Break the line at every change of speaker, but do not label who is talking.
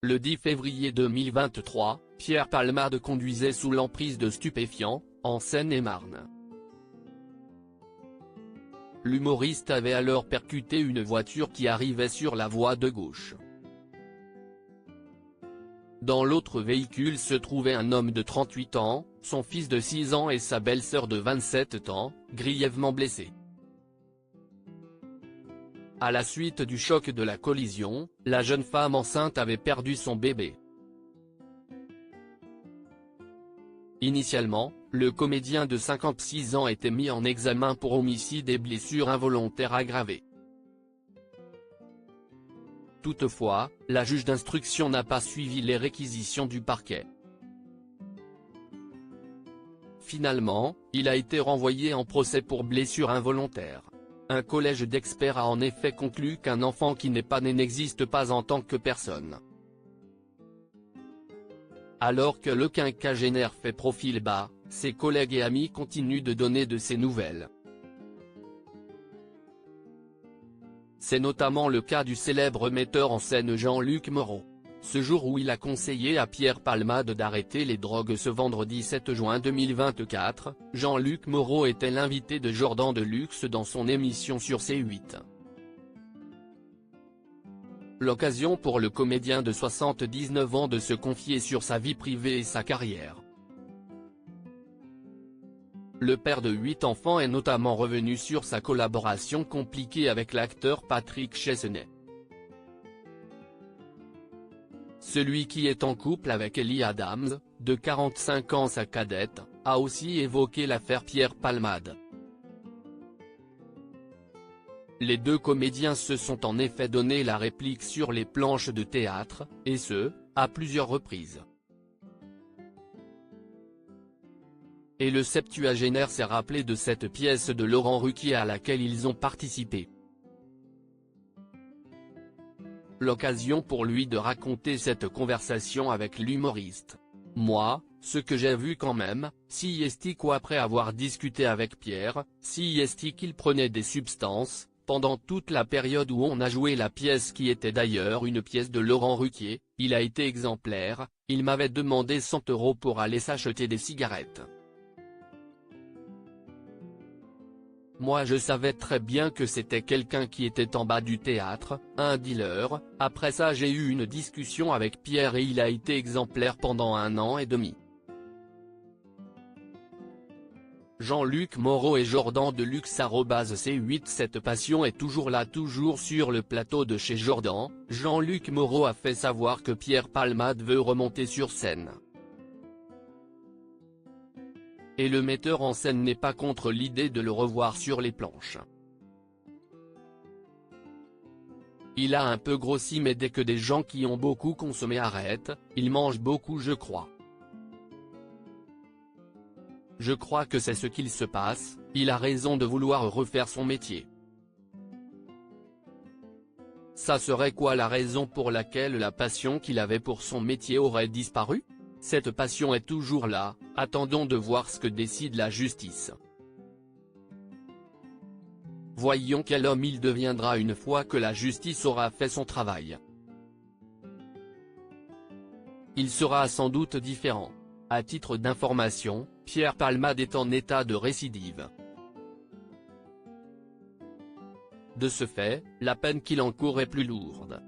Le 10 février 2023, Pierre Palmade conduisait sous l'emprise de stupéfiants, en Seine-et-Marne. L'humoriste avait alors percuté une voiture qui arrivait sur la voie de gauche. Dans l'autre véhicule se trouvait un homme de 38 ans, son fils de 6 ans et sa belle-sœur de 27 ans, grièvement blessés. À la suite du choc de la collision, la jeune femme enceinte avait perdu son bébé. Initialement, le comédien de 56 ans était mis en examen pour homicide et blessures involontaires aggravées. Toutefois, la juge d'instruction n'a pas suivi les réquisitions du parquet. Finalement, il a été renvoyé en procès pour blessures involontaires. Un collège d'experts a en effet conclu qu'un enfant qui n'est pas né n'existe pas en tant que personne. Alors que le quinquagénaire fait profil bas, ses collègues et amis continuent de donner de ses nouvelles. C'est notamment le cas du célèbre metteur en scène Jean-Luc Moreau. Ce jour où il a conseillé à Pierre Palmade d'arrêter les drogues ce vendredi 7 juin 2024, Jean-Luc Moreau était l'invité de Jordan Deluxe dans son émission sur C8. L'occasion pour le comédien de 79 ans de se confier sur sa vie privée et sa carrière. Le père de 8 enfants est notamment revenu sur sa collaboration compliquée avec l'acteur Patrick Chesney. Celui qui est en couple avec Ellie Adams, de 45 ans sa cadette, a aussi évoqué l'affaire Pierre Palmade. Les deux comédiens se sont en effet donné la réplique sur les planches de théâtre, et ce, à plusieurs reprises. Et le septuagénaire s'est rappelé de cette pièce de Laurent Ruquier à laquelle ils ont participé. L'occasion pour lui de raconter cette conversation avec l'humoriste. Moi, ce que j'ai vu quand même, si est qu'après avoir discuté avec Pierre, si est qu'il prenait des substances, pendant toute la période où on a joué la pièce qui était d'ailleurs une pièce de Laurent Ruquier, il a été exemplaire, il m'avait demandé 100 € pour aller s'acheter des cigarettes. Moi je savais très bien que c'était quelqu'un qui était en bas du théâtre, un dealer. Après ça j'ai eu une discussion avec Pierre et il a été exemplaire pendant 1 an et demi. Jean-Luc Moreau et Jordan Deluxe @C8. Cette passion est toujours là, toujours sur le plateau de chez Jordan. Jean-Luc Moreau a fait savoir que Pierre Palmade veut remonter sur scène. Et le metteur en scène n'est pas contre l'idée de le revoir sur les planches. Il a un peu grossi mais dès que des gens qui ont beaucoup consommé arrêtent, il mange beaucoup je crois. Je crois que c'est ce qu'il se passe, il a raison de vouloir refaire son métier. Ça serait quoi la raison pour laquelle la passion qu'il avait pour son métier aurait disparu ? Cette passion est toujours là, attendons de voir ce que décide la justice. Voyons quel homme il deviendra une fois que la justice aura fait son travail. Il sera sans doute différent. À titre d'information, Pierre Palmade est en état de récidive. De ce fait, la peine qu'il encourt est plus lourde.